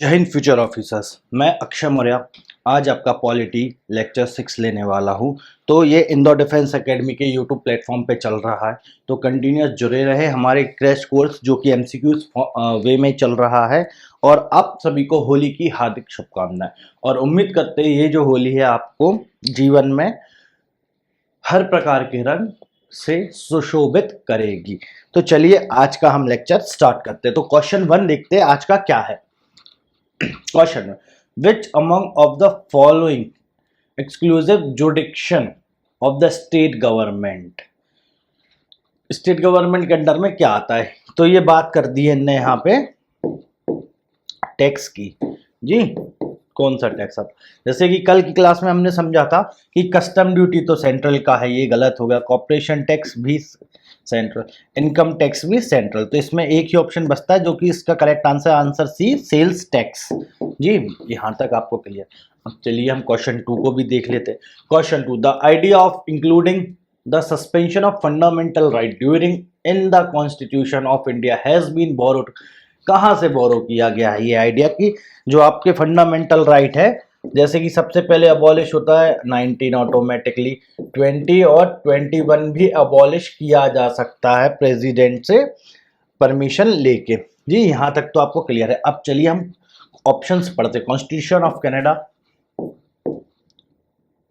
जय Hind future officers. मैं अक्षय मौर्य आज आपका पॉलिटी लेक्चर 6 लेने वाला हूं। तो ये इंदौर डिफेंस एकेडमी के यूट्यूब प्लेटफॉर्म पे चल रहा है, तो कंटिन्यूस जुड़े रहे हमारे क्रैश कोर्स जो कि एमसीक्यूज वे में चल रहा है। और आप सभी को होली की हार्दिक शुभकामनाएं और उम्मीद करते हैं ये जो होली है आपको जीवन में हर प्रकार के रंग से सुशोभित करेगी। तो चलिए आज का हम लेक्चर स्टार्ट करते हैं। तो क्वेश्चन 1 देखते हैं आज का क्या है। Question: Which among of the following exclusive jurisdiction of the state government? State government के अंडर में क्या आता है? तो ये बात कर दी है इनने यहाँ पे टैक्स की। जी कौन सा टैक्स आता? जैसे कि कल की क्लास में हमने समझा था कि कस्टम ड्यूटी तो सेंट्रल का है, ये गलत हो गया। कॉर्पोरेशन टैक्स भी सेंट्रल, इनकम टैक्स भी सेंट्रल। तो इसमें एक ही ऑप्शन बचता है जो कि इसका correct answer C, sales tax. जी यहाँ तक आपको क्लियर। अब चलिए हम क्वेश्चन 2 को भी देख लेते हैं। Question 2: the idea of including the suspension of fundamental right during in the constitution of India has been borrowed. कहाँ से बोरो किया गया है ये आइडिया कि जो आपके फंडामेंटल राइट है, जैसे कि सबसे पहले अबॉलिश होता है 19 ऑटोमेटिकली, 20 और 21 भी अबॉलिश किया जा सकता है प्रेसिडेंट से परमिशन लेके। जी यहाँ तक तो आपको क्लियर है। अब चलिए हम ऑप्शंस पढ़ते हैं। Constitution of Canada,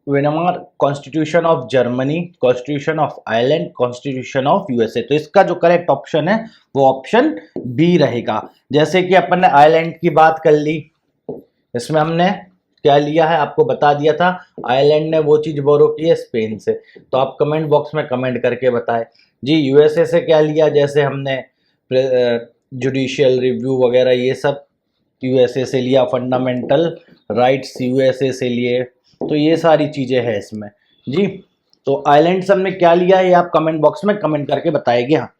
Weimar, constitution of Germany, constitution of Ireland, constitution of USA. तो इसका जो करेक्ट ऑप्शन है वो ऑप्शन बी रहेगा। जैसे कि अपन ने आयरलैंड की बात कर ली, इसमें हमने क्या लिया है आपको बता दिया था, आयरलैंड ने वो चीज बोरो की है स्पेन से। तो आप कमेंट बॉक्स में कमेंट करके बताएं। जी यूएसए से क्या लिया, जैसे हमने जुडिशियल रिव्यू वगैरह ये सब यूएसए से लिया, फंडामेंटल राइट्स यूएसए से लिए। तो ये सारी चीजें हैं इसमें। जी तो आइलैंड से हमने क्या लिया है ये आप कमेंट बॉक्स में कमेंट करके बताएंगे। हाँ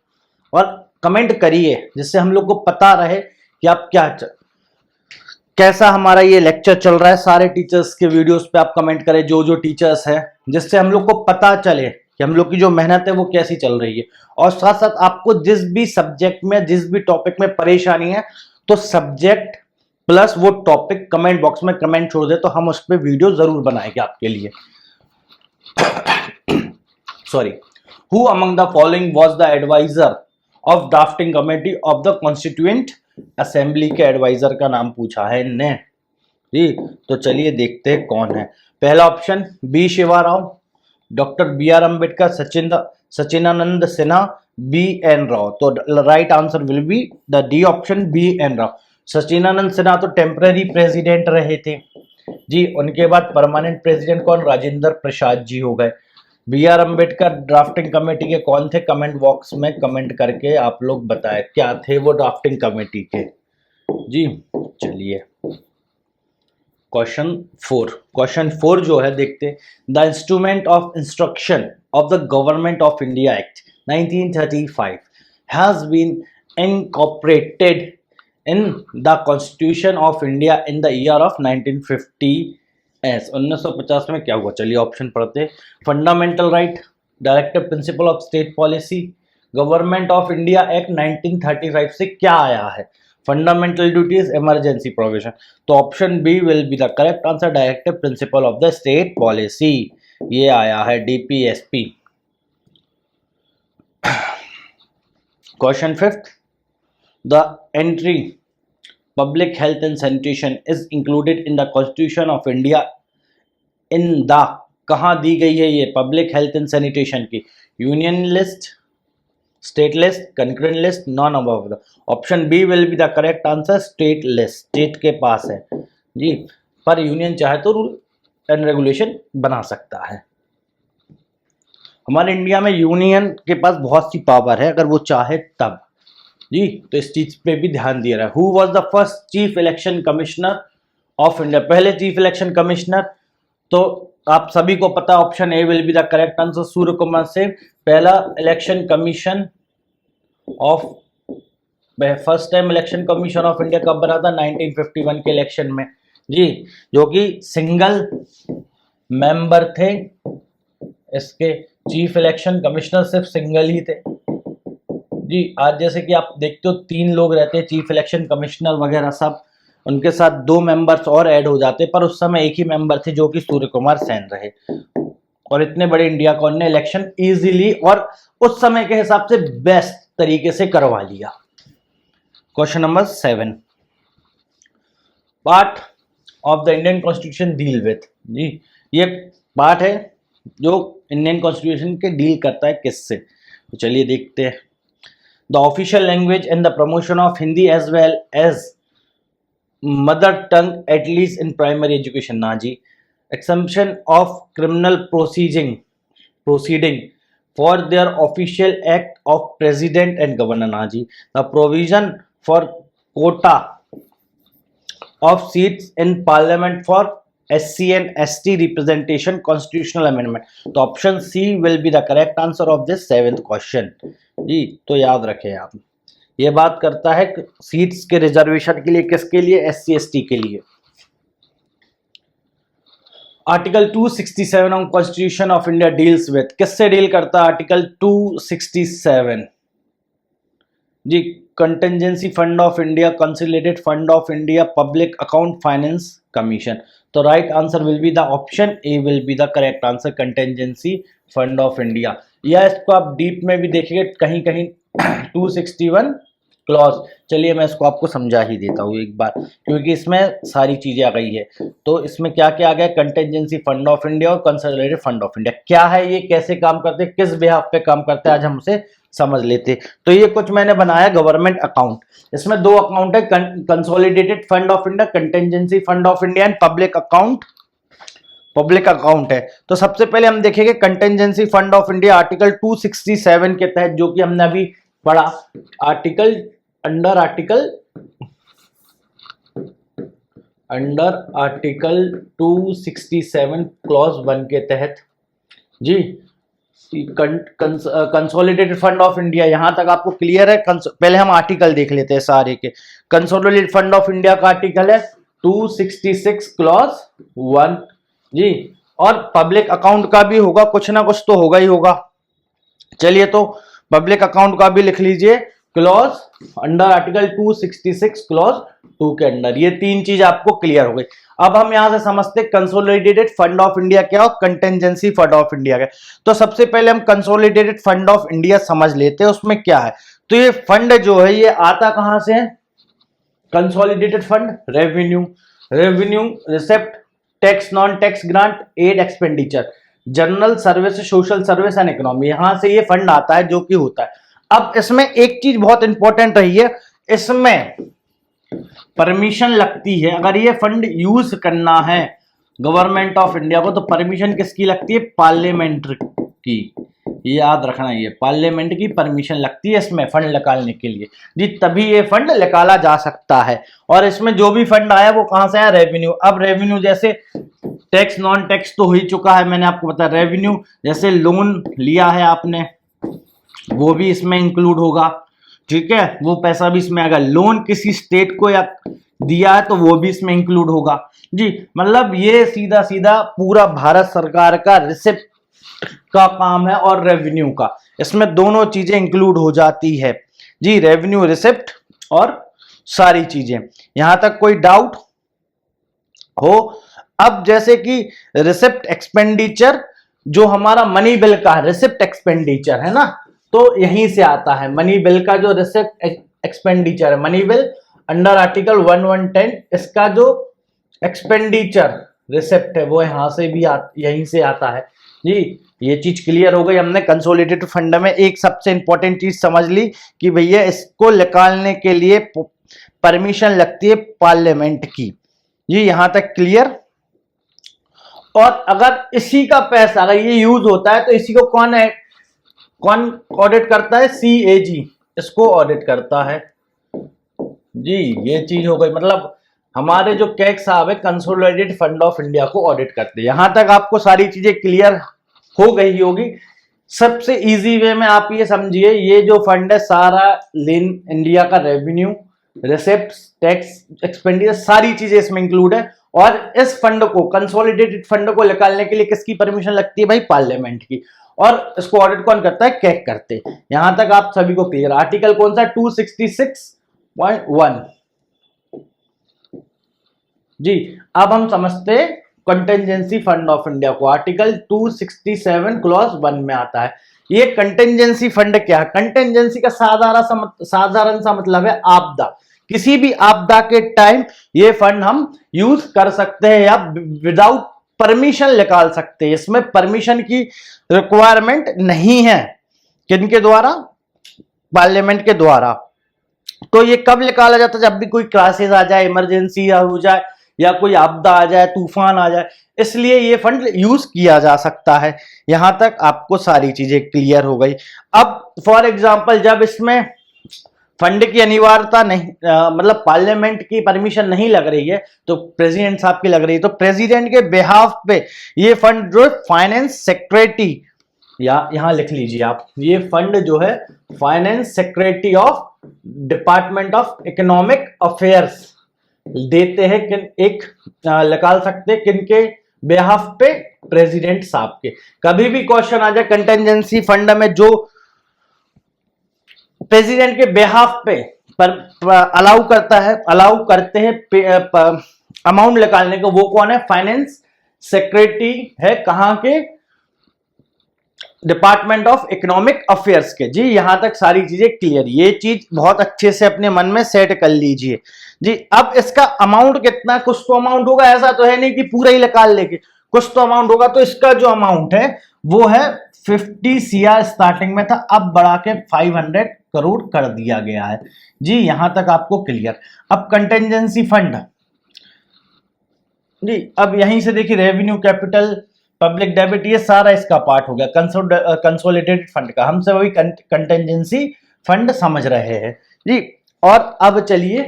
और कमेंट करिए जिससे हम लोग को पता रहे कि आप कैसा हमारा ये लेक्चर चल रहा है। सारे टीचर्स के वीडियोस पे आप कमेंट करें, जो जो टीचर्स है, जिससे हम लोग को पता चले कि हम लोग की जो मेहनत है वो कैसी चल रही है। और साथ साथ आपको जिस भी सब्जेक्ट में, जिस भी टॉपिक में परेशानी है, तो सब्जेक्ट प्लस वो टॉपिक कमेंट बॉक्स में कमेंट छोड़ दे तो हम उस पर वीडियो जरूर बनाएंगे आपके लिए। Sorry, who among the following was the adviser of drafting committee of the constituent assembly के एडवाइजर का नाम पूछा है इनने। जी तो चलिए देखते हैं कौन है। पहला option B Shiva Rao, doctor B R Ambedkar, Sachchidananda Sinha, B N Rao. तो right answer will be the D option, B N Rao. Sachchidananda Sinha तो टेम्पररी प्रेसिडेंट रहे थे जी। उनके बाद परमानेंट प्रेसिडेंट कौन, राजेंद्र प्रसाद जी हो गए। B R Ambedkar drafting committee के कौन थे, कमेंट बॉक्स में कमेंट करके आप लोग बताएं क्या थे वो ड्राफ्टिंग कमेटी के। जी चलिए क्वेश्चन 4 जो है देखते। The instrument of instruction of the government of India act 1935 has been incorporated in the constitution of India in the year of 1950 s. 1950 में क्या हुआ, चलिए ऑप्शन पढ़ते। Fundamental right, directive principle of state policy, government of India act 1935 से क्या आया है, fundamental duties, emergency provision. तो option B will be the correct answer, directive principle of the state policy. ये आया है DPSP. Question 5, the entry public health and sanitation is included in the constitution of India in the, कहाँ दी गई है ये public health and sanitation की, union list, state list, concurrent list, none above the. Option B will be the correct answer, state list, state के पास है जी। पर union चाहे तो रूल एंड रेगुलेशन बना सकता है। हमारे इंडिया में यूनियन के पास बहुत सी पावर है अगर वो चाहे तब। जी तो इस चीज पे भी ध्यान दिया रहा है। Who was the first chief election commissioner of India, पहले चीफ इलेक्शन कमिश्नर तो आप सभी को पता, option A will be the correct answer, Surya Kumar से। पहला election commission of, first time election commission of India कब बना था, 1951 के इलेक्शन में जी, जो कि सिंगल मेंबर थे। इसके चीफ इलेक्शन कमिश्नर सिर्फ सिंगल ही थे जी। आज जैसे कि आप देखते हो 3 लोग रहते हैं चीफ इलेक्शन कमिश्नर वगैरह सब, उनके साथ 2 मेंबर्स और ऐड हो जाते, पर उस समय एक ही मेंबर थे जो कि सूर्य कुमार सेन रहे, और इतने बड़े इंडिया का उन्होंने इलेक्शन इजीली और उस समय के हिसाब से बेस्ट तरीके से करवा लिया। Question number 7, part of the Indian constitution deal with, जी ये पार्ट है जो इंडियन कॉन्स्टिट्यूशन के डील करता है किससे, तो चलिए देखते हैं। The official language and the promotion of Hindi as well as mother tongue at least in primary education, ना जी। Exemption of criminal proceeding for their official act of president and governor, na ji. The provision for quota of seats in parliament for SC and ST representation, constitutional amendment. तो option C will be the correct answer of this 7th question जी। तो याद रखें आप, ये बात करता है सीट्स के रिजर्वेशन के लिए, किसके लिए, SC ST के लिए। Article 267 of constitution of India deals with, किससे डील करता है आर्टिकल 267 जी। Contingency fund of India, consolidated fund of India, public account finance commission. तो right answer will be the option A will be the correct answer, contingency fund of India. या इसको आप deep में भी देखेंगे कहीं कहीं 261 क्लॉज। चलिए मैं इसको आपको समझा ही देता हूँ एक बार, क्योंकि इसमें सारी चीजें आ गई है। तो इसमें क्या क्या आ गया, कंटिजेंसी फंड ऑफ इंडिया और कंसोलिडेटेड फंड ऑफ इंडिया, क्या है ये, कैसे काम करते हैं, किस बिहाफ पे काम करते हैं, आज हम उसे समझ लेते। तो ये कुछ मैंने बनाया गवर्नमेंट अकाउंट, इसमें 2 अकाउंट है, consolidated fund of India, contingency fund of India and public account है। तो सबसे पहले हम देखेंगे contingency fund of India article 267 के तहत, जो कि हमने अभी पढ़ा, अंडर आर्टिकल 267 क्लॉज 1 के तहत जी। कंसोलिडेटेड फंड ऑफ इंडिया, यहां तक आपको क्लियर है। पहले हम आर्टिकल देख लेते हैं सारे के। कंसोलिडेटेड फंड ऑफ इंडिया का आर्टिकल है 266 क्लॉज 1 जी। और पब्लिक अकाउंट का भी होगा, कुछ ना कुछ तो होगा ही होगा। चलिए तो पब्लिक अकाउंट का भी लिख लीजिए, क्लॉज अंडर आर्टिकल 266 क्लॉज 2 के अंडर। ये 3 चीज आपको क्लियर हो गई। अब हम यहां से समझते कंसोलिडेटेड फंड ऑफ इंडिया क्या और कंटिजेंसी फंड ऑफ इंडिया क्या। तो सबसे पहले हम कंसोलिडेटेड फंड ऑफ इंडिया समझ लेते हैं, उसमें क्या है। तो ये फंड जो है ये आता कहां से है, consolidated fund revenue receipt, tax, non tax grant, aid, expenditure, general service, social service and economy, यहां से ये फंड आता है जो कि होता है। अब इसमें एक चीज बहुत इंपॉर्टेंट रही है, इसमें परमिशन लगती है। अगर ये फंड यूज करना है गवर्नमेंट ऑफ इंडिया को, तो परमिशन किसकी लगती है, पार्लियामेंट की। याद रखना, ये पार्लियामेंट की परमिशन लगती है इसमें फंड निकालने के लिए जी, तभी ये फंड निकाला जा सकता है। और इसमें जो भी फंड आया वो कहां से आया, रेवेन्यू। अब रेवेन्यू जैसे टैक्स, नॉन टैक्स तो हो ही चुका है, मैंने आपको बताया। रेवेन्यू जैसे लोन लिया है आपने, वो भी इसमें इंक्लूड होगा, ठीक है, वो पैसा भी इसमें आएगा। लोन किसी स्टेट को या दिया है तो वो भी इसमें इंक्लूड होगा जी। मतलब ये सीधा सीधा पूरा भारत सरकार का रिसिप्ट का काम है और रेवेन्यू का, इसमें दोनों चीजें इंक्लूड हो जाती है जी, रेवेन्यू, रिसिप्ट और सारी चीजें। यहां तक कोई डाउट हो। अब जैसे कि रिसिप्ट एक्सपेंडिचर जो हमारा मनी बिल का रिसिप्ट एक्सपेंडिचर है ना, तो यहीं से आता है मनी बिल का जो रिसिप्ट एक्सपेंडिचर है, मनी बिल अंडर आर्टिकल 1110, इसका जो एक्सपेंडिचर रिसिप्ट है वो यहां से भी यहीं से आता है जी। ये चीज क्लियर हो गई। हमने कंसोलिडेटेड फंड में एक सबसे इंपॉर्टेंट चीज समझ ली कि भैया इसको निकालने के लिए परमिशन लगती है पार्लियामेंट की जी, यहां तक क्लियर। और अगर इसी का पैसा अगर ये यूज होता है तो इसी को कौन ऑडिट करता है, CAG इसको ऑडिट करता है जी। ये चीज हो गई, मतलब हमारे जो कैग साहब है कंसोलिडेटेड फंड ऑफ इंडिया को ऑडिट करते हैं। यहां तक आपको सारी चीजें क्लियर हो गई होगी। सबसे इजी वे में आप ये समझिए, ये जो फंड है सारा लेन इंडिया का रेवेन्यू, रिसिप्ट, टैक्स, एक्सपेंडिचर सारी चीजें इसमें इंक्लूड है। और इस फंड को, कंसोलिडेटेड फंड को निकालने के लिए किसकी परमिशन लगती है भाई, पार्लियामेंट की। और इसको ऑडिट कौन करता है, कैग करते हैं। यहां तक आप सभी को क्लियर। आर्टिकल कौन सा, 266.1 जी। अब हम समझते हैं कंटेंजेंसी फंड ऑफ इंडिया को, आर्टिकल 267 क्लॉज 1 में आता है। ये कंटेंजेंसी फंड क्या है? कंटेंजेंसी का साधारण सा मतलब है आपदा। किसी भी आपदा के टाइम ये फंड हम यूज कर सकते हैं या विदाउट परमिशन निकाल सकते हैं। इसमें परमिशन की रिक्वायरमेंट नहीं है। किनके द्वारा? पार्लियामेंट के द्वारा। तो ये कब निकाला जाता है? जब भी कोई क्राइसिस आ जाए, इमरजेंसी हो जाए, या कोई आपदा आ जाए, तूफान आ जाए, इसलिए ये फंड यूज किया जा सकता है। यहां तक आपको सारी चीजें क्लियर हो गई। अब फॉर एग्जांपल जब इसमें फंड की अनिवार्यता नहीं, मतलब पार्लियामेंट की परमिशन नहीं लग रही है, तो प्रेसिडेंट साहब की लग रही है, तो प्रेसिडेंट के बिहाफ पे ये फंड जो फाइनेंस सेक्रेटरी, या यहां लिख लीजिए आप, ये फंड जो है finance secretary of department of economic affairs देते हैं। एक निकाल सकते हैं किनके बिहाफ पे? प्रेसिडेंट साहब के। कभी भी क्वेश्चन आ जाए कंटेंजेंसी फंड में, जो प्रेसिडेंट के बिहाफ पे अलाउ करते हैं अमाउंट निकालने को, वो कौन है? फाइनेंस सेक्रेटरी है। कहां के? डिपार्टमेंट ऑफ इकोनॉमिक अफेयर्स के। जी यहां तक सारी चीजें क्लियर। ये चीज बहुत अच्छे से अपने मन में सेट कर लीजिए जी। अब इसका अमाउंट कितना? कुछ तो अमाउंट होगा, ऐसा तो है नहीं कि पूरा ही निकाल लेके, कुछ तो अमाउंट होगा। तो इसका जो अमाउंट है वो है 50 CR स्टार्टिंग में था, अब बढ़ा के 500 करोड़ कर दिया गया है जी। यहां तक आपको क्लियर। अब कंटेंजेंसी फंड जी, अब यहीं से देखिए रेवेन्यू, कैपिटल, पब्लिक डेबिट, ये सारा इसका पार्ट हो गया कंसोलिडेटेड फंड का। हम सब अभी कंटेंजेंसी फंड समझ रहे हैं जी। और अब चलिए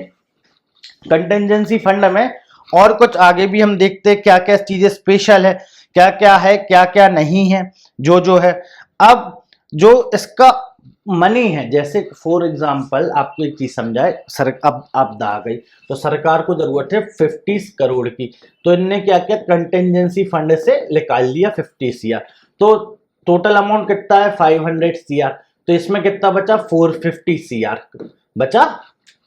कंटेंजेंसी फंड में और कुछ आगे भी हम देखते हैं क्या क्या चीजें स्पेशल है, क्या क्या नहीं है, जो है। अब जो इसका मनी है, जैसे फॉर एग्जांपल आपको एक चीज समझाए, अब आपदा आ गई तो सरकार को जरूरत है 50 करोड़ की, तो इनने क्या किया? कंटेंजेंसी फंड से निकाल लिया 50 CR। तो टोटल अमाउंट कितना है? 500 CR। तो इसमें कितना बचा? 450 CR बचा।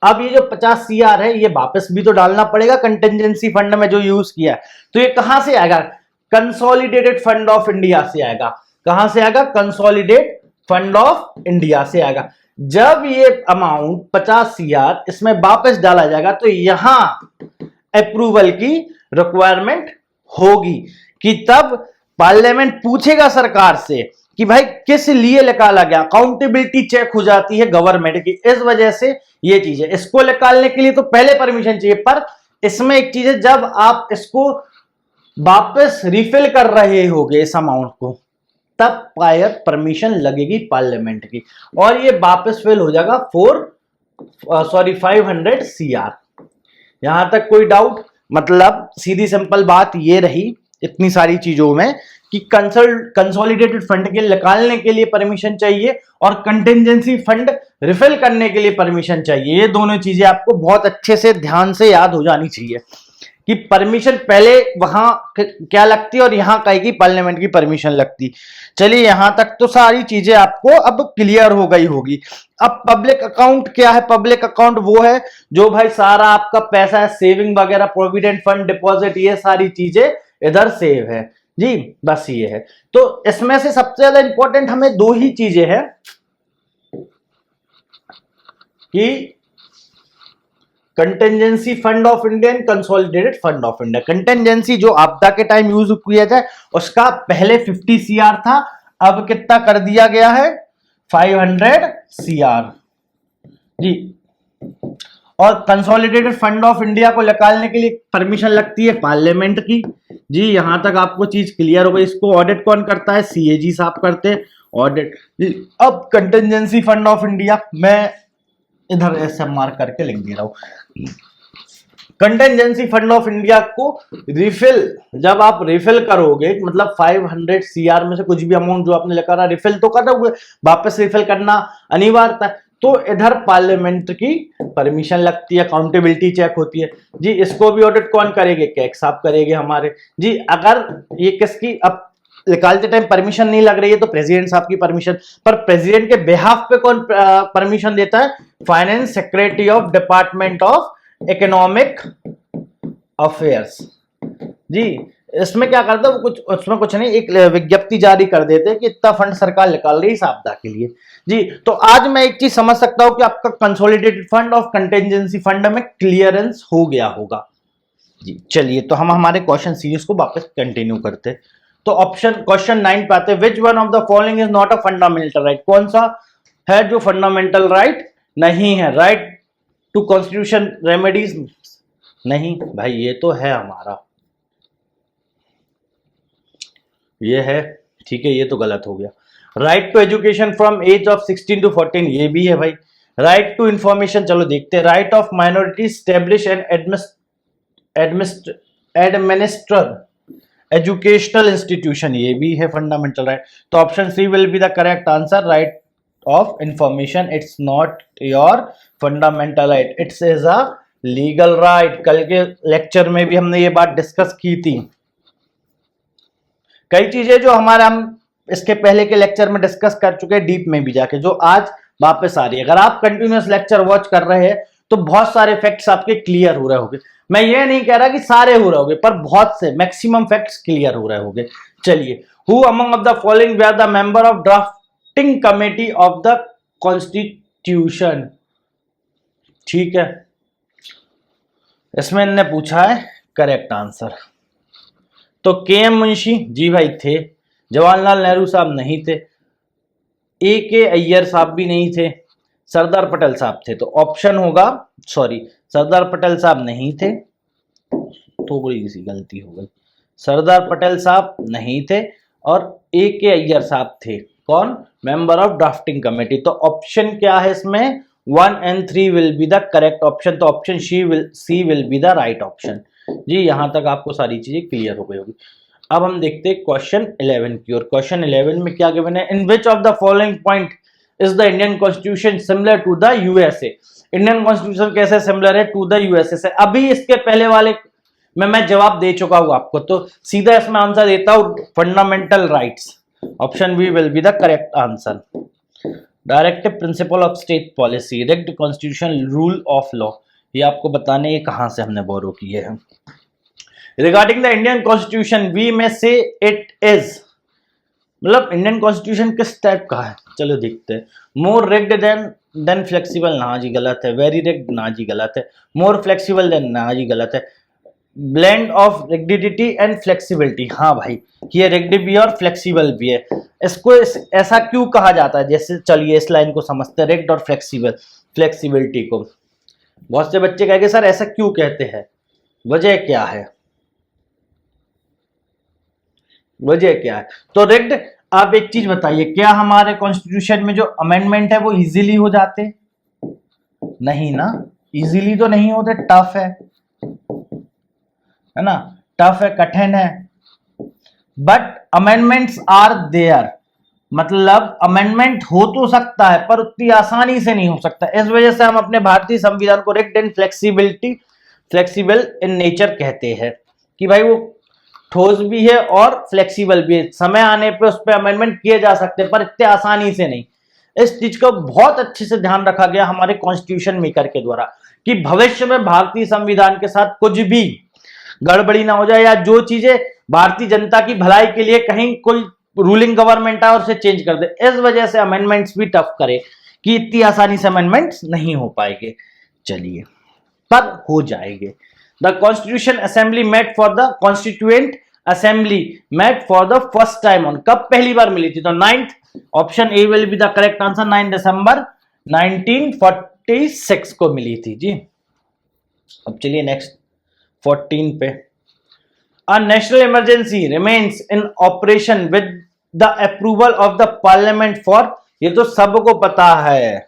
अब ये जो 50 CR है, ये वापस भी तो डालना पड़ेगा कंटेंजेंसी फंड में जो यूज किया है। तो ये कहां से आएगा? कंसोलिडेटेड फंड ऑफ इंडिया से आएगा। कहां से आएगा? कंसोलिडेट फंड ऑफ इंडिया से आएगा। जब ये अमाउंट 50 CR इसमें वापस डाला जाएगा, तो यहां अप्रूवल की रिक्वायरमेंट होगी कि तब पार्लियामेंट पूछेगा सरकार से कि भाई किस लिए निकाला गया। अकाउंटेबिलिटी चेक हो जाती है गवर्नमेंट की, इस वजह से ये चीज है। इसको निकालने के लिए तो पहले परमिशन चाहिए, पर इसमें एक चीज है, जब आप इसको वापस रिफिल कर रहे होगे इस अमाउंट को, तब प्रायर परमिशन लगेगी पार्लियामेंट की, और ये वापस फिल हो जाएगा 500 CR। यहां तक कोई डाउट? मतलब सीधी सिंपल बात ये रही इतनी सारी चीजों में कि कंसोलिडेटेड फंड के निकालने के लिए परमिशन चाहिए और कंटेंजेंसी फंड रिफिल करने के लिए परमिशन चाहिए। ये दोनों चीजें आपको बहुत अच्छे से ध्यान से याद हो जानी चाहिए कि परमिशन पहले वहां क्या लगती है और यहां कहीं की पार्लियामेंट की परमिशन लगती। चलिए यहां तक तो सारी चीजें आपको अब क्लियर हो गई होगी। अब पब्लिक अकाउंट क्या है? पब्लिक अकाउंट वो है जो भाई सारा आपका पैसा है, सेविंग वगैरह, प्रोविडेंट फंड, डिपॉजिट, ये सारी चीजें इधर सेव है जी। बस ये है। तो इसमें से सबसे ज्यादा इंपॉर्टेंट हमें दो ही चीजें हैं कि contingency fund of India and consolidated fund of India. Contingency जो आपदा के टाइम यूज किया जाए, उसका पहले 50 CR था, अब कितना कर दिया गया है? 500 CR जी। और कंसोलिडेटेड फंड ऑफ इंडिया को निकालने के लिए परमिशन लगती है पार्लियामेंट की जी। यहां तक आपको चीज क्लियर हो गई। इसको ऑडिट कौन करता है? CAG साहब करते हैं ऑडिट जी। अब कंटेंजेंसी फंड ऑफ इंडिया, मैं इधर ऐसे मार्क करके लिख दे रहा हूं। कंटेंजेंसी फंड ऑफ इंडिया को रिफिल, जब आप रिफिल करोगे, मतलब 500 CR में से कुछ भी अमाउंट जो आपने लिखा रहा, रिफिल तो कर रहे, वापस रिफिल करना अनिवार्य था, तो इधर पार्लियामेंट की परमिशन लगती है, अकाउंटेबिलिटी चेक होती है जी। इसको भी ऑडिट कौन करेंगे? कैग साहब करेंगे हमारे जी। अगर ये किसकी अब निकालते टाइम परमिशन नहीं लग रही है तो प्रेसिडेंट साहब की परमिशन, पर प्रेसिडेंट के बिहाफ पे कौन परमिशन देता है? Finance secretary of department of economic affairs. जी, इसमें क्या करते हैं, कुछ उसमें कुछ नहीं, एक विज्ञप्ति जारी कर देते हैं कि इतना फंड सरकार निकाल रही है इस आपदा के लिए। जी, तो आज मैं एक चीज समझ सकता हूं कि आपका consolidated fund of contingency fund में क्लियरेंस हो गया होगा। जी, चलिए तो हम हमारे क्वेश्चन सीरीज को वापस कंटिन्यू करते हैं। तो ऑप्शन क्वेश्चन 9 पे आते हैं, which one of the following is not a fundamental right, कौन सा है जो फंडामेंटल राइट नहीं है? राइट टू कॉन्स्टिट्यूशन रेमेडीज, नहीं भाई ये तो है हमारा, ये है, ठीक है, ये तो गलत हो गया। Right to education from age of 16 to 14, ये भी है भाई। राइट टू इंफॉर्मेशन, चलो देखते हैं। Right of minority establish and administer educational institution, ये भी है फंडामेंटल राइट। तो option C will be the correct answer, right of information it's not your fundamental right, it's is a legal right. कल के lecture में भी हमने ये बात डिस्कस की थी। कई चीजें जो हमारा हम इसके पहले के लेक्चर में डिस्कस कर चुके हैं डीप में भी जाके, जो आज वापस आ रही है। अगर आप कंटिन्यूअस लेक्चर वॉच कर रहे हैं तो बहुत सारे फैक्ट्स आपके क्लियर हो रहे होंगे। मैं ये नहीं कह रहा कि सारे हो रहे होंगे, पर बहुत से मैक्सिमम फैक्ट्स क्लियर हो रहे होंगे। चलिए, who among of the following were the member of drafting committee of the constitution, ठीक है, इसमें इन्होंने पूछा है करेक्ट आंसर। तो के एम मुंशी जी भाई थे, जवाहरलाल नेहरू साहब नहीं थे, ए के अय्यर साहब भी नहीं थे, सरदार पटेल साहब थे। तो ऑप्शन होगा, सॉरी सरदार पटेल साहब नहीं थे, थोड़ी सी गलती हो गई, सरदार पटेल साहब नहीं थे और ए के अय्यर साहब थे। कौन? Member of drafting committee. तो ऑप्शन क्या है इसमें? 1 and 3 will be the correct option. तो option C will be the right option. जी, यहां तक आपको सारी चीजें क्लियर हो गई होगी। अब हम देखते हैं क्वेश्चन 11 की। और क्वेश्चन 11 में क्या गिवन है? In which of the following point is the Indian constitution similar to the USA. Indian constitution कैसे सिमिलर है टू द यूएसए से? अभी इसके पहले वाले में मैं जवाब दे चुका हूं आपको, तो सीधा इसमें आंसर देता हूं fundamental rights. Option B will be the correct answer. Directive principle of state policy, rigid constitution, rule of law, ये आपको बताने ये कहां से हमने बोरो किए हैं। Regarding the Indian constitution we में से इट इज, मतलब इंडियन कॉन्स्टिट्यूशन किस टाइप का है? चलो देखते हैं। मोर रिग्ड देन फ्लेक्सिबल, ना जी गलत है। वेरी रिग्ड, ना जी गलत है। मोर फ्लेक्सिबल देन, ना जी गलत है। Blend of rigidity and flexibility, हाँ भाई ये रिग्ड भी है और फ्लेक्सिबल भी है। इसको ऐसा क्यों कहा जाता है? जैसे चलिए इस लाइन को समझते हैं, रिग्ड और फ्लेक्सिबिलिटी को। बहुत से बच्चे कहेंगे सर ऐसा क्यों कहते हैं, वजह क्या है? वजह क्या है? तो रिग्ड, आप एक चीज बताइए, क्या हमारे कॉन्स्टिट्यूशन में जो अमेंडमेंट है वो इजीली हो जाते? नहीं ना, इजीली तो नहीं होते, टफ है ना, टफ है, कठिन है। बट अमेंडमेंट्स आर देयर, मतलब अमेंडमेंट हो तो सकता है पर उतनी आसानी से नहीं हो सकता। इस वजह से हम अपने भारतीय संविधान को rigged and flexible in nature कहते हैं कि भाई वो ठोस भी है और फ्लेक्सिबल भी है। समय आने पे उस पर अमेंडमेंट किए जा सकते हैं पर इतने आसानी से नहीं। इस चीज को बहुत अच्छे से ध्यान रखा गया हमारे कॉन्स्टिट्यूशन मेकर के द्वारा कि भविष्य में भारतीय संविधान के साथ कुछ भी गड़बड़ी ना हो जाए, या जो चीजें भारतीय जनता की भलाई के लिए कहीं कोई रूलिंग गवर्नमेंट आए और उसे चेंज कर दे। इस वजह से अमेंडमेंट्स भी टफ करे कि इतनी आसानी से अमेंडमेंट्स नहीं हो पाएंगे। चलिए, पर हो जाएंगे। The constitution assembly met for the constituent assembly met for the first time on, कब पहली बार मिली थी? तो 9th, option A will be the correct answer, 9 दिसंबर 1946 को मिली थी जी। अब चलिए नेक्स्ट 14 पे। A national emergency remains in operation with the approval of the parliament for, ये तो सबको पता है,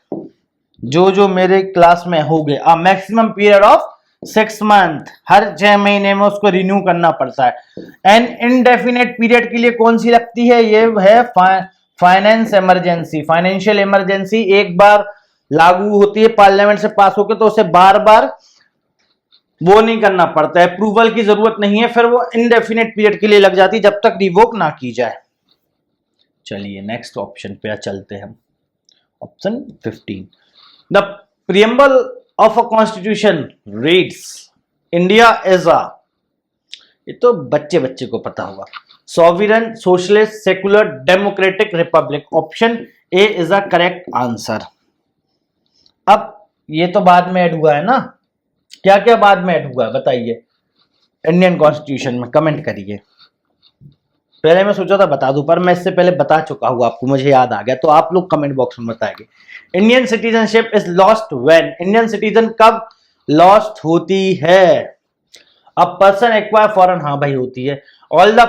जो मेरे क्लास में हो गए, a maximum period of 6 month, हर 6 महीने में उसको रिन्यू करना पड़ता है। एन इनडेफिनेट पीरियड के लिए कौन सी लगती है? ये है फाइनेंस इमरजेंसी। फाइनेंशियल इमरजेंसी एक बार लागू होती है पार्लियामेंट से पास होकर, तो उसे बार बार वो नहीं करना पड़ता है, अप्रूवल की जरूरत नहीं है, फिर वो इनडेफिनेट पीरियड के लिए लग जाती है जब तक रिवोक ना की जाए। चलिए नेक्स्ट ऑप्शन पे चलते हैं, option 15। The preamble of a constitution reads, India is a, ये तो बच्चे बच्चे को पता होगा। Sovereign, socialist, secular, democratic, Republic. Option A is a correct answer. अब ये तो बाद में ऐड हुआ है ना, क्या क्या बाद में ऐड हुआ है बताइए इंडियन कॉन्स्टिट्यूशन में, कमेंट करिए। पहले मैं सोचा था बता दूं, पर मैं इससे पहले बता चुका हूं आपको, मुझे याद आ गया, तो आप लोग कमेंट बॉक्स में बताएंगे। Indian citizenship is lost when, Indian citizen कब लॉस्ट होती है? अब पर्सन एक्वायर फॉरेन, हाँ भाई होती है। All the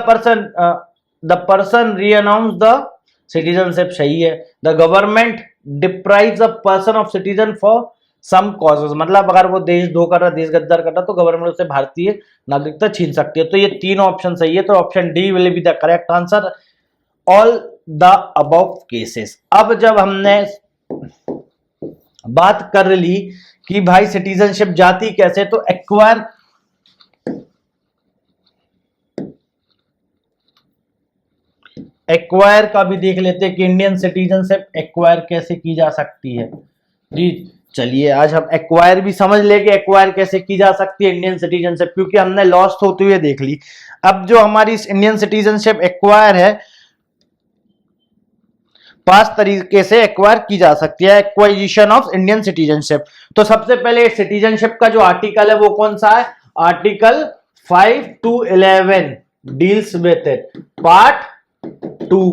person renounce the citizenship, सही है। The government deprives a person of citizen for some causes, मतलब अगर वो देशद्रोह कर रहा, देश गद्दार कर रहा, तो गवर्नमेंट उसे भारतीय नागरिकता छीन सकती है। तो ये तीन ऑप्शन सही है, तो option D will be the correct answer, all the above cases. अब जब हमने बात कर ली कि भाई सिटीजनशिप जाती कैसे, तो एक्वायर का भी देख लेते हैं कि इंडियन सिटीजनशिप एक्वायर कैसे की जा सकती है। जी चलिए आज हम एक्वायर भी समझ लेंगे, एक्वायर कैसे की जा सकती है इंडियन सिटीजनशिप, क्योंकि हमने लॉस्ट होते हुए देख ली। अब जो हमारी इंडियन सिटीजनशिप एक्वायर है, 5 तरीके से एक्वायर की जा सकती है, एक्वाजिशन ऑफ इंडियन सिटीजनशिप। तो सबसे पहले सिटीजनशिप का जो आर्टिकल है वो कौन सा है? Article 5 to 11 deals with it. Part 2,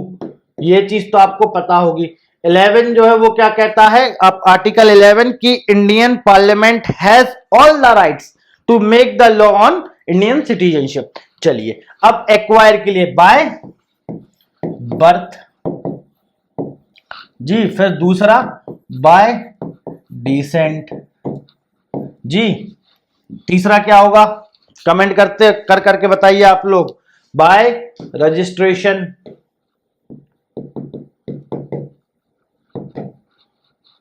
ये चीज तो आपको पता होगी। 11 जो है वो क्या कहता है? अब आर्टिकल 11 की Indian parliament has all the rights to make the law on Indian citizenship. चलिए अब एक्वायर के लिए बाय बर्थ जी, फिर दूसरा बाय डिसेंट जी, तीसरा क्या होगा कमेंट करके बताइए आप लोग। बाय रजिस्ट्रेशन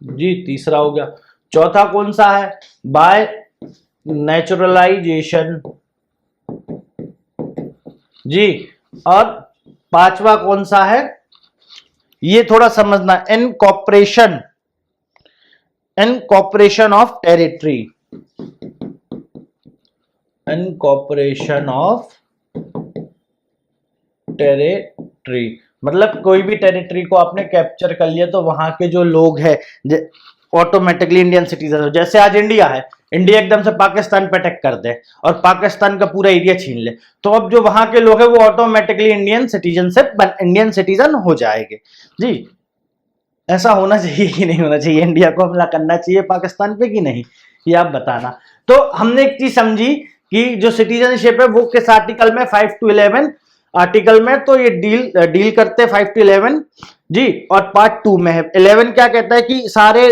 जी, तीसरा हो गया। चौथा कौन सा है? बाय नेचुरलाइजेशन जी। और पांचवा कौन सा है? ये थोड़ा समझना, incorporation of territory, incorporation of territory, मतलब कोई भी टेरिटरी को आपने कैप्चर कर लिया तो वहां के जो लोग हैं ऑटोमेटिकली इंडियन सिटीजन हो। जैसे आज इंडिया है, इंडिया एकदम से पाकिस्तान पे अटैक कर दे और पाकिस्तान का पूरा एरिया छीन ले, तो अब जो वहां के लोग हैं वो ऑटोमेटिकली इंडियन सिटीजन हो जाएंगे जी। ऐसा होना चाहिए कि नहीं होना चाहिए? इंडिया को हमला करना चाहिए पाकिस्तान पे कि नहीं, ये आप बताना। तो हमने एक चीज समझी कि जो सिटीजनशिप है वो किस आर्टिकल में, 5 to 11 आर्टिकल में, तो ये डील करते हैं 5 to 11 जी। और पार्ट 2 में है 11 क्या कहता है कि सारे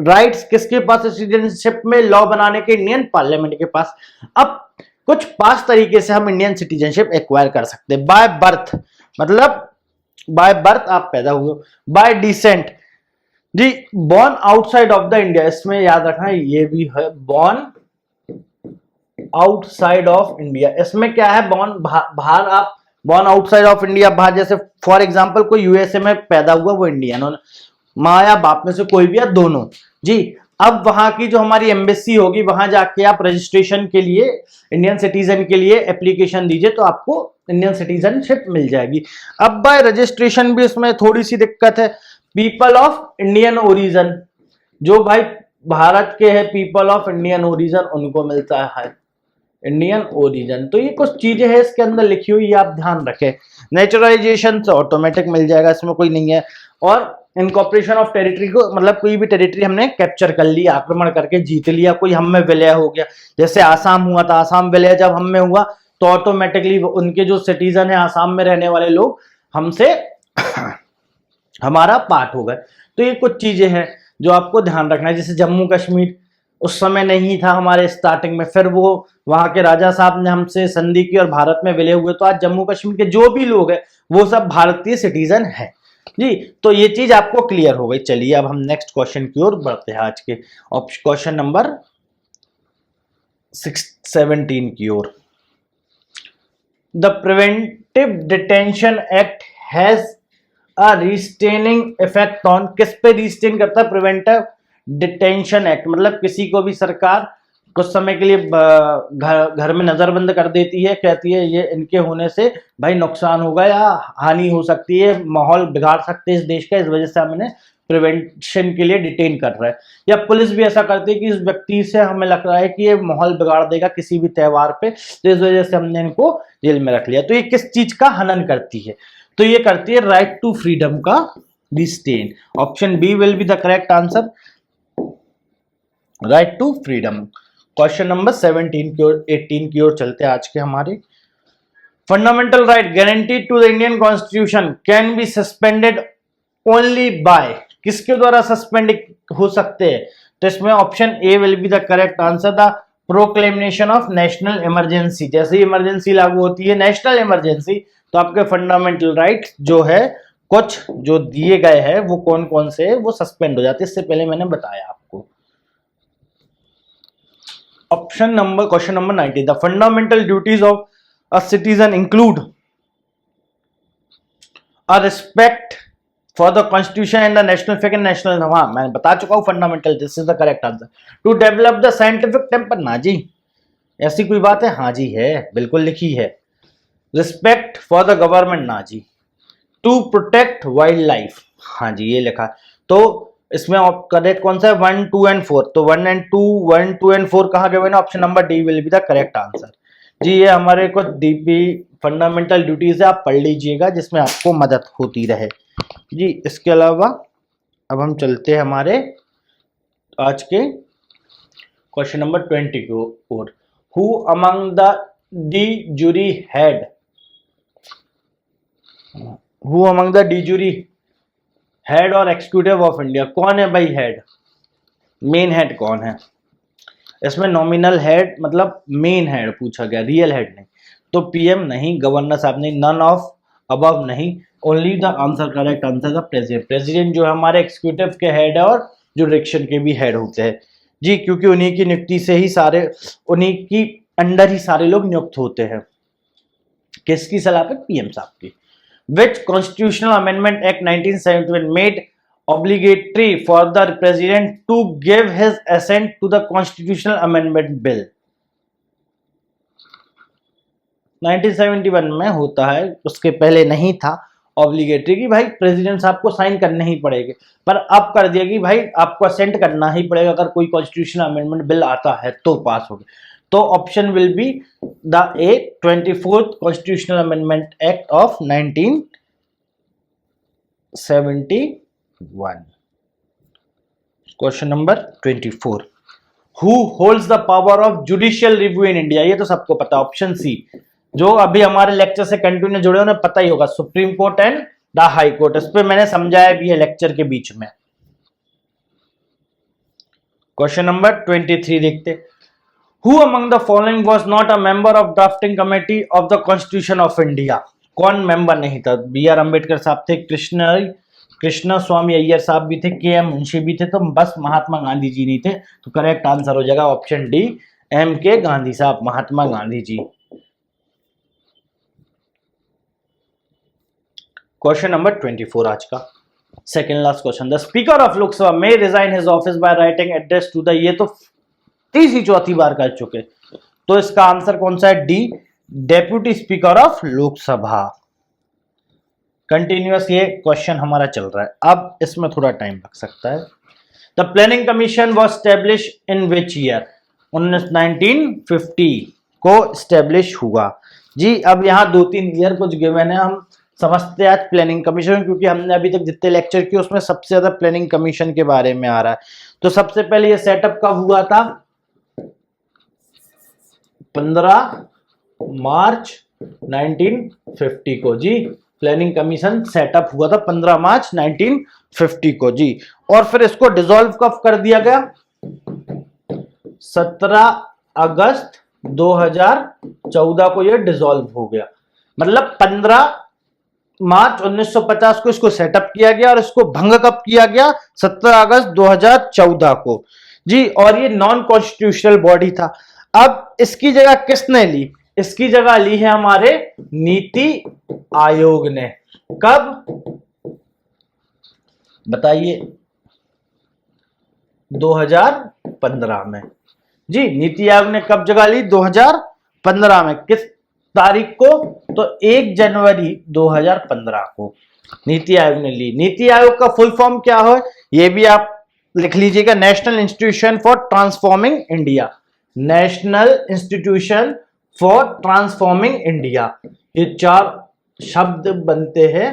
राइट्स किसके पास, सिटीजनशिप में लॉ बनाने के इंडियन पार्लियामेंट के पास। अब कुछ 5 तरीके से हम इंडियन सिटीजनशिप एक्वायर कर सकते हैं। बाय बर्थ, मतलब बाय बर्थ आप पैदा हुए। बाय डिसेंट जी, born outside of the India, इसमें याद रखना ये भी है, बॉर्न आउटसाइड ऑफ इंडिया। इसमें क्या है, बॉर्न बाहर, आप बॉर्न आउटसाइड ऑफ इंडिया बाहर, जैसे फॉर एग्जांपल कोई यूएसए में पैदा हुआ, वो इंडियन, माँ या बाप में से कोई भी या दोनों जी। अब वहां की जो हमारी एम्बेसी होगी, वहां जाके आप रजिस्ट्रेशन के लिए इंडियन सिटीजन के लिए एप्लीकेशन दीजिए तो आपको इंडियन सिटीजनशिप मिल जाएगी। अब बाय रजिस्ट्रेशन भी इसमें थोड़ी सी दिक्कत है। पीपल ऑफ इंडियन ओरिजिन, जो भाई भारत के हैं पीपल ऑफ इंडियन ओरिजिन, उनको मिलता है इंडियन ओरिजिन। तो ये कुछ चीजें हैं इसके अंदर लिखी हुई, आप ध्यान रखें। नेचुरलाइजेशन से ऑटोमेटिक मिल जाएगा, इसमें कोई नहीं है। और इनकॉर्पोरेशन ऑफ टेरिटरी को, मतलब कोई भी टेरिटरी हमने कैप्चर कर लिया, आक्रमण करके जीत लिया, कोई हम में विलय हो गया, जैसे आसाम हुआ था, आसाम विलय जब हम में हुआ तो ऑटोमेटिकली उनके जो सिटीजन है आसाम में रहने वाले लोग हमसे हमारा पार्ट हो गए। तो ये कुछ चीजें हैं जो आपको ध्यान रखना है। जैसे जम्मू कश्मीर उस समय नहीं था हमारे स्टार्टिंग में, फिर वो वहां के राजा साहब ने हमसे संधि की और भारत में विलय हुए, तो आज जम्मू कश्मीर के जो भी लोग हैं वो सब भारतीय सिटीजन है जी। तो ये चीज आपको क्लियर हो गई। चलिए अब हम नेक्स्ट क्वेश्चन की ओर बढ़ते हैं, आज के क्वेश्चन नंबर 17 की ओर। The preventive detention act has a restraining effect on, किस पे रिस्ट्रेन करता है? प्रिवेंटिव डिटेंशन एक्ट, मतलब किसी को भी सरकार कुछ समय के लिए घर में नजरबंद कर देती है, कहती है ये इनके होने से भाई नुकसान होगा या हानि हो सकती है, माहौल बिगाड़ सकते हैं इस देश का, इस वजह से हम इन्हें प्रिवेंशन के लिए डिटेन कर रहा है। या पुलिस भी ऐसा करती है कि इस व्यक्ति से हमें लग रहा है कि ये माहौल बिगाड़ देगा किसी भी त्योहार पे, तो इस वजह से हमने इनको जेल में रख लिया। तो ये किस चीज का हनन करती है? तो ये करती है राइट टू फ्रीडम का डिस्टेन। Option B will be the correct answer, right to freedom. Question number 17 की ओर 18 की ओर चलते हैं आज के हमारे। Fundamental right guaranteed to the Indian constitution can be suspended only by, किसके द्वारा सस्पेंड हो सकते हैं? तो इसमें option A will be the correct answer, the proclamation of national emergency. जैसे ही इमरजेंसी लागू होती है, नेशनल इमरजेंसी, तो आपके फंडामेंटल राइट जो है कुछ जो दिए गए हैं वो कौन कौन से है वो सस्पेंड हो जाते हैं। इससे पहले मैंने बताया आपको। Question number 90, the fundamental duties of a citizen include a respect for the constitution and the national flag and national, हाँ मैंने बता चुका हूं fundamental, this is the correct answer. To develop the scientific temper, ना जी ऐसी कोई बात है? हाँ जी है, बिल्कुल लिखी है। रिस्पेक्ट फॉर द गवर्नमेंट, ना जी। टू प्रोटेक्ट वाइल्ड लाइफ, हाँ जी ये लिखा। तो इसमें करेक्ट कौन सा है? 1, 2 एंड 4। तो 1 एंड 2, 1, 2 एंड 4 कहाँ गए ना? Option number D will be the correct answer जी। ये हमारे कुछ डीपी फंडामेंटल ड्यूटीज है, आप पढ़ लीजिएगा जिसमें आपको मदद होती रहे जी। इसके अलावा अब हम चलते हैं हमारे आज के क्वेश्चन नंबर 20 की ओर। Who among the de jure head, who among the de jure head और एक्सिक्यूटिव ऑफ इंडिया, कौन है भाई हेड? मेन हेड कौन है? इसमें नॉमिनल हेड मतलब मेन हेड पूछा गया, रियल हेड नहीं। तो पीएम नहीं, गवर्नर साहब नहीं, नन ऑफ अबव नहीं, only the answer correct answer the president. President जो हमारे एक्सिक्यूटिव के हेड है और जुडिक्शन के भी हेड होते हैं जी, क्योंकि उन्हीं की नियुक्ति से ही सारे, उन्हीं की अंडर ही सारे लोग नियुक्त होते हैं। किसकी सलाह पे? पीएम साहब की। Which constitutional amendment act 1971 made obligatory for the president to give his assent to the constitutional amendment bill? 1971 में होता है, उसके पहले नहीं था ऑब्लिगेटरी कि भाई प्रेसिडेंट साहब को साइन करने ही पड़ेगा, पर अब कर दिया कि भाई आपको असेंट करना ही पड़ेगा अगर कोई कॉन्स्टिट्यूशनल अमेंडमेंट बिल आता है तो पास होगा। तो option will be the A 24th constitutional amendment act of 1971। Question number 24, who holds the power of judicial review in India? ये तो सबको पता, ऑप्शन सी। जो अभी हमारे लेक्चर से कंटिन्यू जुड़े उन्हें पता ही होगा, supreme court and the high court. इस पे मैंने समझाया भी है लेक्चर के बीच में। क्वेश्चन नंबर 23 देखते, who among the following was not a member of drafting committee of the constitution of India? कौन मेंबर नहीं था? बी आर अम्बेडकर साहब थे, कृष्ण स्वामी अय्यर साहब भी थे, के एम मुंशी भी थे, तो बस महात्मा गांधी जी नहीं थे। तो करेक्ट आंसर हो जाएगा option D, M K Gandhi साहब, महात्मा गांधी जी। क्वेश्चन नंबर 24 आज का second last question, the speaker of Lok Sabha may resign his office by writing address to the, ये तो तीसरी चौथी बार कर चुके, तो इसका आंसर कौन सा है? D, deputy speaker of Lok Sabha. Continuous ये क्वेश्चन हमारा चल रहा है, अब इसमें थोड़ा टाइम लग सकता है। The planning commission was establish in which year? 1950 को स्टैब्लिश हुआ जी। अब यहाँ 2-3 ईयर कुछ गिवन है, हम समझते हैं आज प्लानिंग कमीशन, क्योंकि हमने अभी तक जितने लेक्चर किए उसमें सबसे ज्यादा प्लानिंग कमीशन के बारे में आ रहा है। तो सबसे पहले ये सेटअप कब हुआ था? 15 मार्च 1950 को जी। प्लानिंग कमीशन सेटअप हुआ था 15 मार्च 1950 को जी। और फिर इसको डिसॉल्व कब कर दिया गया? 17 अगस्त 2014 को ये डिसॉल्व हो गया। मतलब 15 मार्च 1950 को इसको सेटअप किया गया और इसको भंग कब किया गया? 17 अगस्त 2014 को जी। और ये नॉन कॉन्स्टिट्यूशनल बॉडी था। अब इसकी जगह किसने ली? इसकी जगह ली है हमारे नीति आयोग ने। कब बताइए? 2015 में जी नीति आयोग ने कब जगह ली? 2015 में। किस तारीख को? तो 1 जनवरी 2015 को नीति आयोग ने ली। नीति आयोग का फुल फॉर्म क्या है ये भी आप लिख लीजिएगा, national institution for transforming India. National institution for transforming India, ये 4 शब्द बनते हैं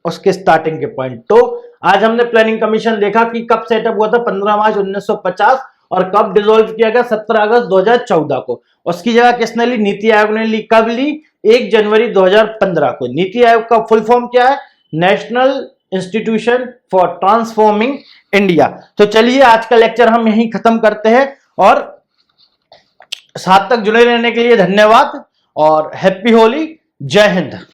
उसके स्टार्टिंग के पॉइंट। तो आज हमने प्लानिंग कमीशन देखा कि कब सेटअप हुआ था, 15 मार्च 1950, और कब डिसॉल्व किया गया, 17 अगस्त 2014 को। उसकी जगह किसने ली? नीति आयोग ने ली। कब ली? 1 जनवरी 2015 को। नीति आयोग का फुल फॉर्म क्या है? National institution for transforming India. तो चलिए आज का लेक्चर हम यहीं खत्म करते हैं, और साथ तक जुड़े रहने के लिए धन्यवाद और हैप्पी होली। जय हिंद।